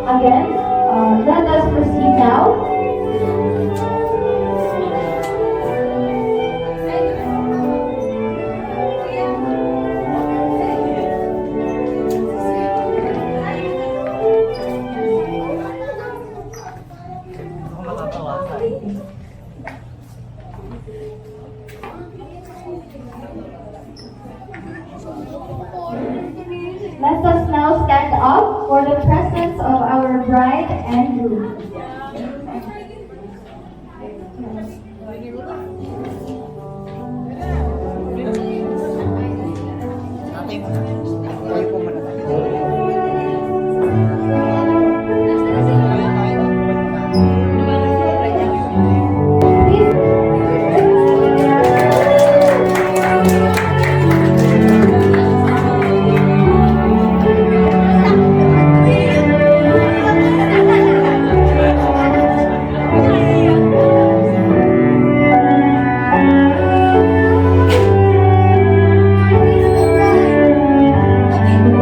Again, let us proceed now. Let us now stand up for the presence of our bride and groom.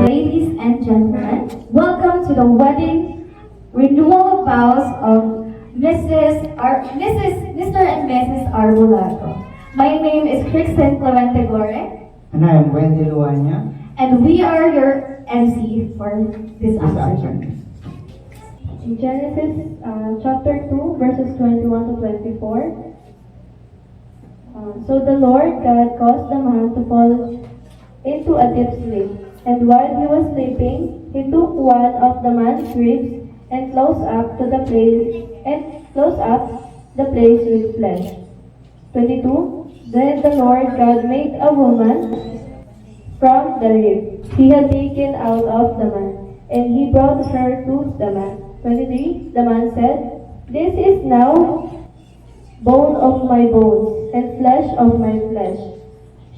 Ladies and gentlemen, welcome to the wedding renewal vows of Mr. and Mrs. Arbolato. My name is Kristen Clemente Gore, And I am Wendy Luanya. and we are your MC for this afternoon. In Genesis chapter 2, verses 21 to 24. So the Lord God caused the man to fall into a deep sleep. And while he was sleeping, he took one of the man's ribs and closed up the place with flesh. 22. Then the Lord God made a woman from the rib he had taken out of the man, and he brought her to the man. 23. The man said, "This is now bone of my bones and flesh of my flesh.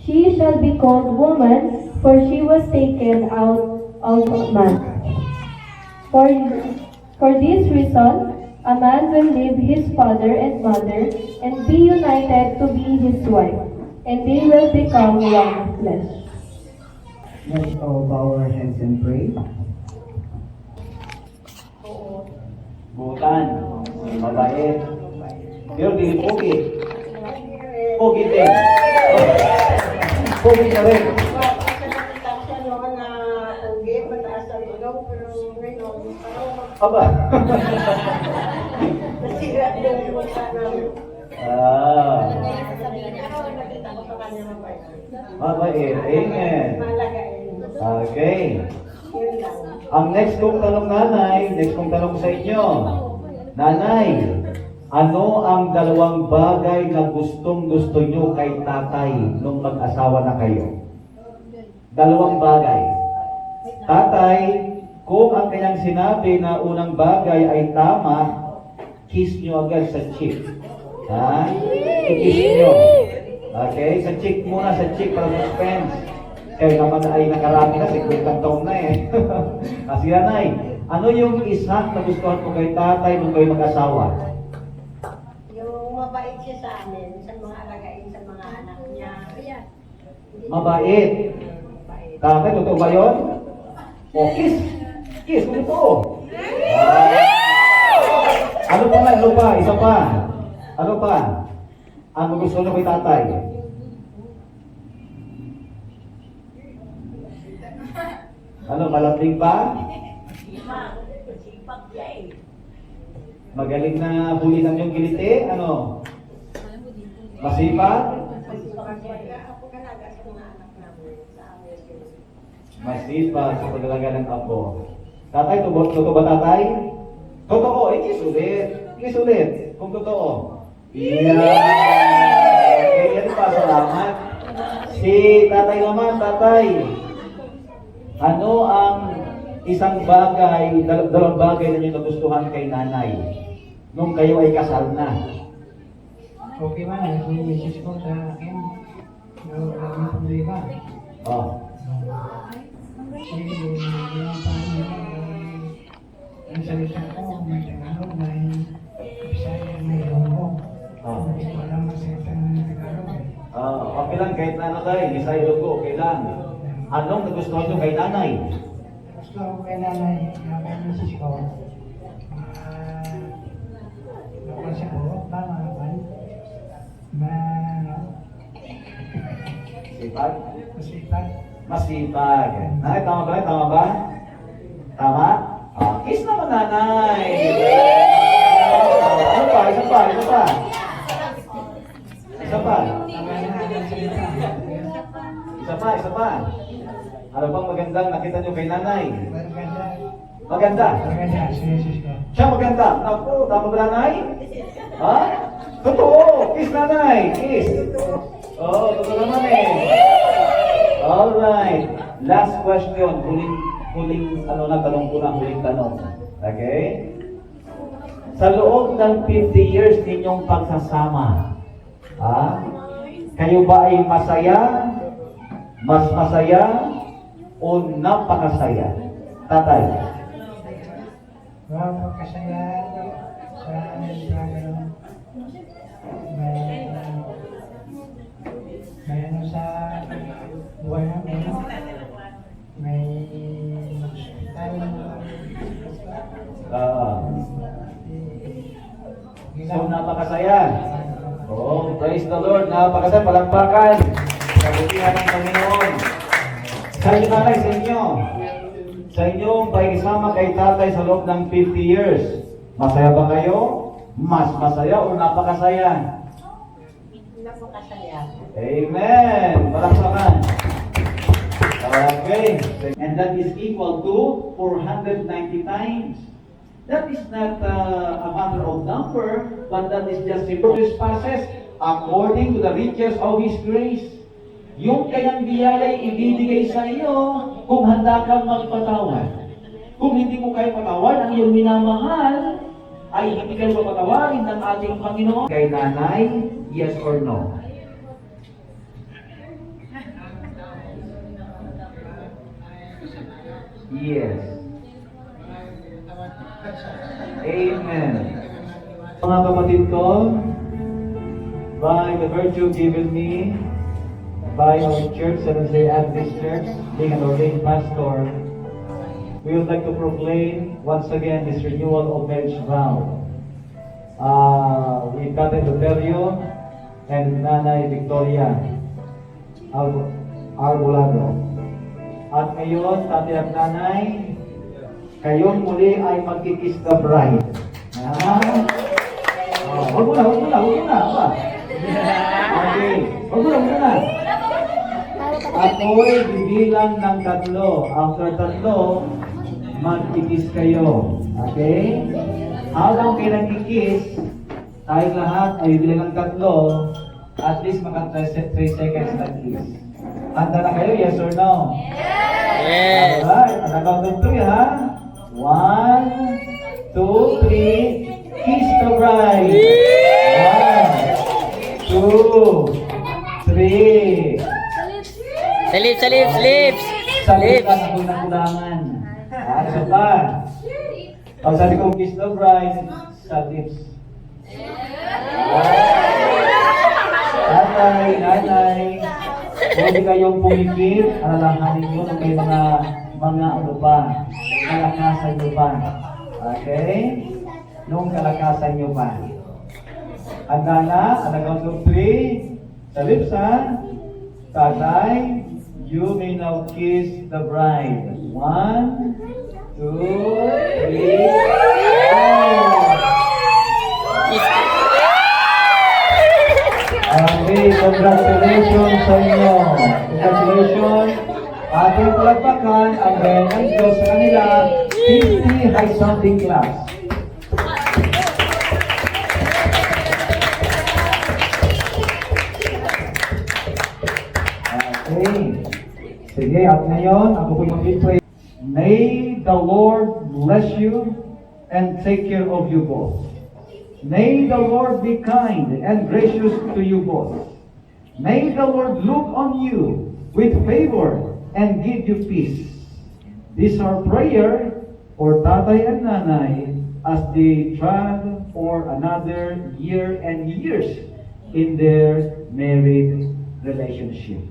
She shall be called woman, for she was taken out of man. For this reason, a man will leave his father and mother and be united to be his wife, and they will become one flesh." Let's all bow our heads and pray. Bukan, mabait. Pero di pogi. Pogi din. Pogi na rin. Aba. Mabait. Amen. Okay. Ang next kong tanong sa inyo. Nanay, ano ang dalawang bagay na gustong-gusto nyo kay tatay nung mag-asawa na kayo? Dalawang bagay. Tatay, kung ang kanyang sinabi na unang bagay ay tama, kiss nyo agad sa cheek. Ha? I-kiss nyo. Okay? Sa cheek muna, sa cheek para suspense. Kaya naman ay nakarami na, 50 taon na eh. Kasi nanay, ano yung isang nagustuhan mo kay tatay nung kayo mag-asawa? Yung mabait siya sa amin, sa mga alagain, sa mga anak niya. Mabait. Tatay, totoo ba yun? O, kiss. Kiss, kung totoo. Ano pa nga, ano pa? Isa pa. Ano pa? Ano gusto nyo kay tatay? Ano, malapig ba? Magaling na bulitan yung kiliti? Ano? Masipag? Masipag sa pag-alaga ng apo. Tatay, totoo ba tatay? Totoo, kiss ulit. Kiss ulit, kung totoo. Yeah! Okay, yan pa, salamat. Si tatay naman, tatay. Ano ang isang bagay, dalawang bagay na nyo nagustuhan kay nanay nung kayo ay kasal na? Okay ba? Yung message ko sa akin. Yung problema. Oh. Kasi yung ang salita ko, may Tagalog, may Bisaya, may Ilonggo. Oh. Hindi ko alam ang salita ng Tagalog. Okay lang, kahit na ano tayo, hindi sa Ilonggo, okay lang. Anong nagustuhan nyo kay nanay? Gusto ko kay nanay, na kay misis ko, Kasi po, tama naman. Sipag? Masipag. Masipag. Nanay, tama ba? Tama ba? Tama? Ah, kiss naman, nanay. Ano pa? Isa pa? Isa pa? Isa pa? Tama na ang salita. Isa pa? Isa pa? Ano bang magandang nakita nyo kay nanay? Maganda. Maganda? Maganda. Sinesis ko. Siya maganda. Naku, tama ba nanay? Ha? Totoo! Kiss nanay! Kiss! Oo, totoo naman eh. Alright. Last question. Huling tanong ko na, huling tanong. Okay? Sa loob ng 50 years ninyong pagsasama, kayo ba ay masaya, mas masaya, o napakasaya? Tatay. Wow, magkasaya sa gano'n. May ano sa buhay namin. May tayo. So, napakasaya. Oh, praise the Lord. Napakasaya. Palakpakan. Kabutihan ng Panginoon. Sa inyo, tatay, sa inyo. Sa inyong pakisama kay tatay sa loob ng 50 years, masaya ba kayo? Mas masaya o napakasaya? Napakasaya. Amen! Palakpakan. Okay. And that is equal to 490 times. That is not a matter of number, but that is just simple passes according to the riches of His grace. Yung kanyang biyaya ibibigay sa iyo kung handa kang magpatawad. Kung hindi mo kayo patawad, ang iyong minamahal ay hindi kayo mapatawarin ng ating Panginoon. Kay nanay, yes or no? Yes. Amen. Mga kapatid ko, by the virtue given me by our church, Seventh Day Adventist Church, being an ordained pastor, we would like to proclaim once again this renewal of marriage vow. With Tatay Loterio and Nanay Victoria Arbolado. At ngayon, Tatay at Nanay, kayong muli ay magkikiss the bride. Huwag mo na. Okay, huwag mo na. Ako'y bibilang ng 3. After 3, magkikiss kayo. Okay? Habang kayo nagkikiss, tayong lahat ay bibilang ng 3, at least maka 3 seconds na kiss. Handa na kayo, yes or no? Yes! Alright, at count of 3 ha? 1, 2, 3, kiss the bride! 1, 2, 3. Sa lips. Sa lips ako'y nakulangan. Isa pa. Pag sabi ko kiss the bride, sa lips. Tatay, nanay, huwag kayong pumikit, alalahanin nyo na may mga ano pa, kalakasan nyo pa. Okay? Nung kalakasan nyo pa. Handa na, at the count of 3, sa lips ha. Tatay, you may now kiss the bride. 1, 2, 3, Okay, congratulations sa inyo. Congratulations. Ating palagpakan ang gayon ng Diyos sa kanila 50 high sounding class. Okay. Sige, at ngayon, ako po mag-pray. May the Lord bless you and take care of you both. May the Lord be kind and gracious to you both. May the Lord look on you with favor and give you peace. This is our prayer for Tatay and Nanay as they travel for another year and years in their married relationship.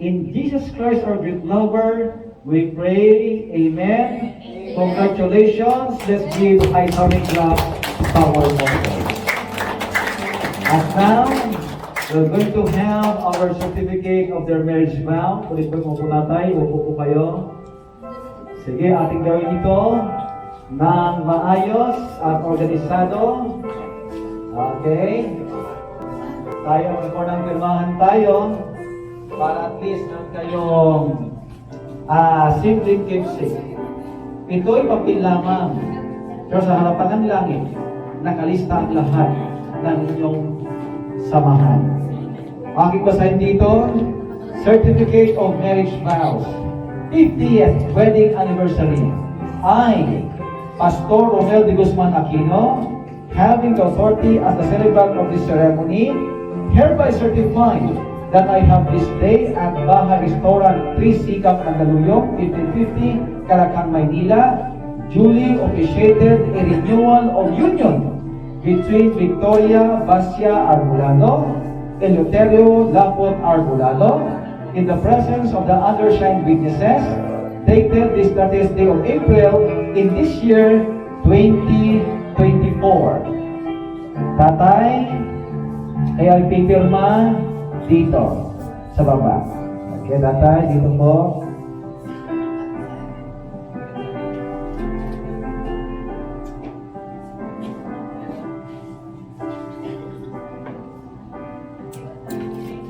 In Jesus Christ, our great lover, we pray, Amen. Congratulations. Let's give high sounding clap to our Lord. At now, we're going to have our certificate of their marriage vow. Pulis po po natay, upo po kayo. Sige, ating gawin ito ng maayos at organisado. Okay. Tayo, magkakunang pirmahan tayo para at least meron kayong simpleng keepsake. Ito'y papel lamang. Pero sa harapan ng langit, nakalista ang lahat ng inyong samahan. Aking basahin dito, Certificate of Marriage Vows, 50th Wedding Anniversary. I, Pastor Romel de Guzman Aquino, having the authority as the celebrant of this ceremony, hereby certify that I have this day at Bahay Restaurant 3 Sikap Mandaluyong, 1550, Caracan, Maynila, duly officiated a renewal of union between Victoria Basia Arbulano and Eleuterio Lapot Arbulano in the presence of the undersigned witnesses, dated this 30th day of April in this year, 2024. Tatay, ay pipirma dito sa baba. Okay, tatay, dito po.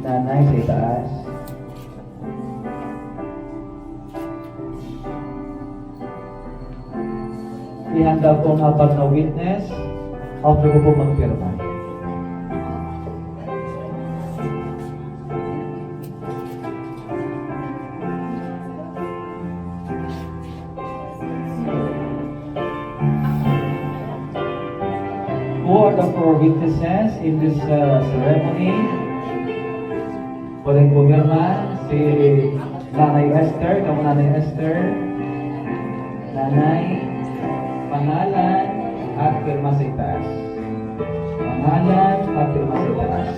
Nanay sa itaas. Ihanda po ang apat na witness after ko po magpirma. Who are the four witnesses in this ceremony? Pwedeng pumirma si Nanay Esther, kamu Nanay Esther, Nanay, pangalan at pirma sa itaas. Pangalan at pirma sa itaas.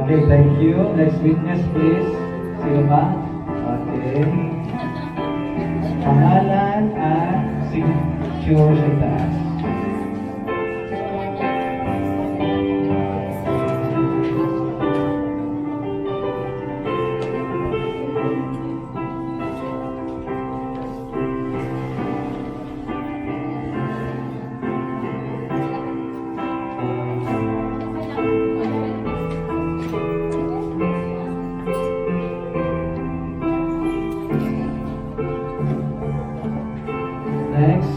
Okay, thank you. Next witness, please. Sino ba? Okay. Pangalan at signature sa itaas. Next.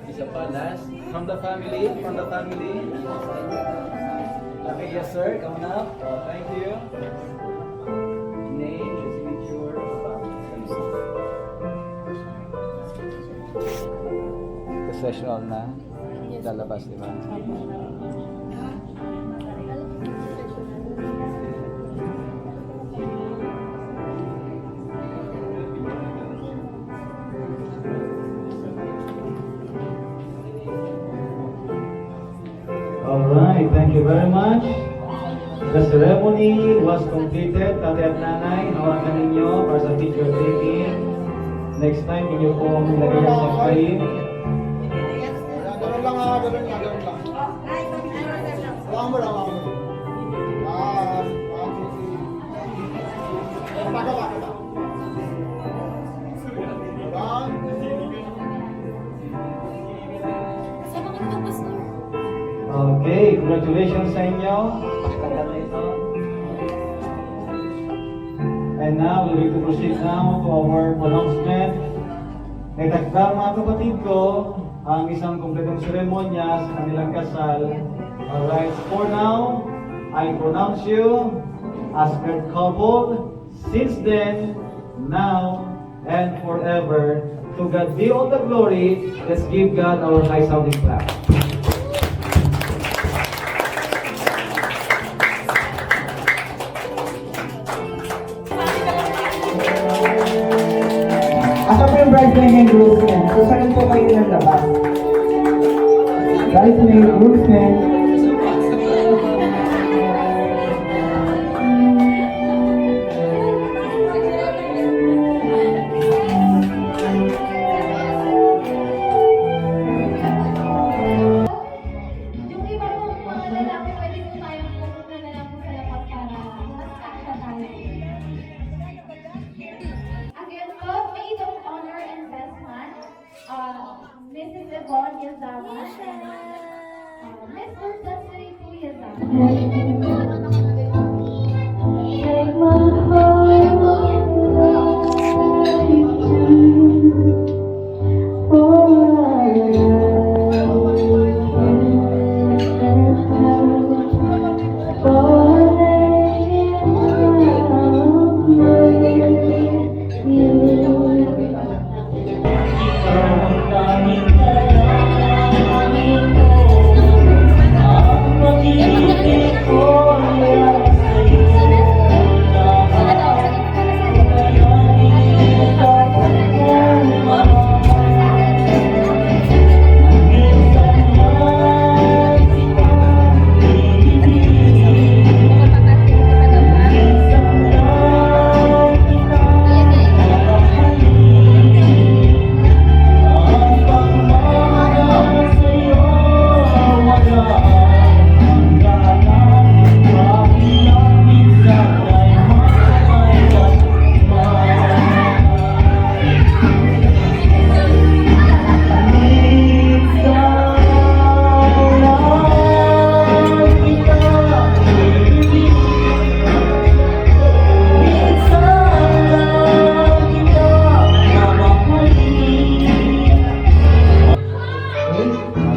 Isa pa, last. From the family, from the family. Okay, yes sir, come on up. Thank you. Name, signature. Professional na. Lalabas, di ba? Alright, thank you very much. The ceremony was completed. Tatay at nanay, hawakan ninyo para sa picture taking. Next time, inyo pong ilagay sa frame. Ganun lang. Hawakan mo lang. Pakita. Okay, congratulations sa inyo. Pakitanda na ito. And now, we're going to proceed now to our announcement. Naitagdang mga kapatid ko ang isang kompletong seremonya sa kanilang kasal. Alright, for now, I pronounce you as married couple, since then, now, and forever. To God be all the glory. Let's give God our high-sounding clap. Asa po yung bridesmaid and groomsmen? Susunod po kayo ng labas. Bridesmaid, groomsmen. Yung iba pong mga lalaki, pwede po tayong pumunta na lang po sa labas para mas kasya tayo. Again po, maid of honor and best man, Mrs. Yvonne Yazama and Mr. Destiny Po Yazama. Take my heart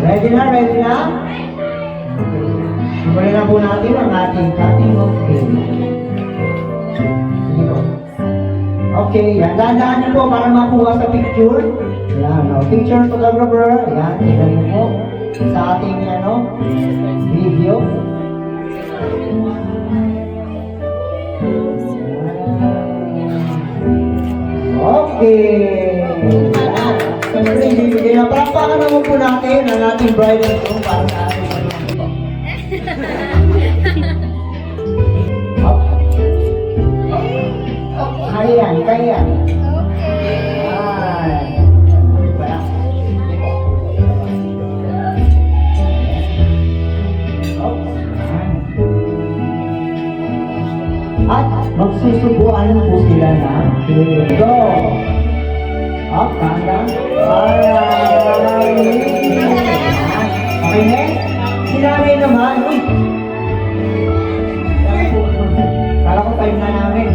Ready na? Ready na? Simulan na po natin ang ating cutting of cake. Sige po. Okay, yan. Dahan-dahan niyo po para makuha sa picture. Yan, picture photographer. Yan, tignan niyo po sa ating video. Okay. Yan. Siyempre, ibibigay na. Palakpakan naman po natin ang ating bride and groom para sa ating Kaya yan, kaya yan. Ay. Kaya. At magsusubuan po sila na go. Up, hanggang. Okay, next. Sinanay naman. Uy. Kala ko time na namin.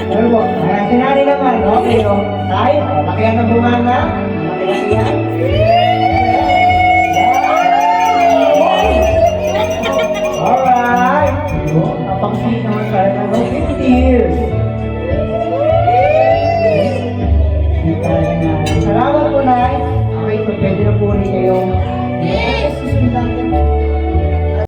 Pero po, sinanay naman. Okay, o. Tayo, pakihan ng bumanga. Pakihan. Alright. Napang-sweet naman tayo na 50 years. Salamat po, Nay. Okay, so pwede na po rin kayong susunod natin.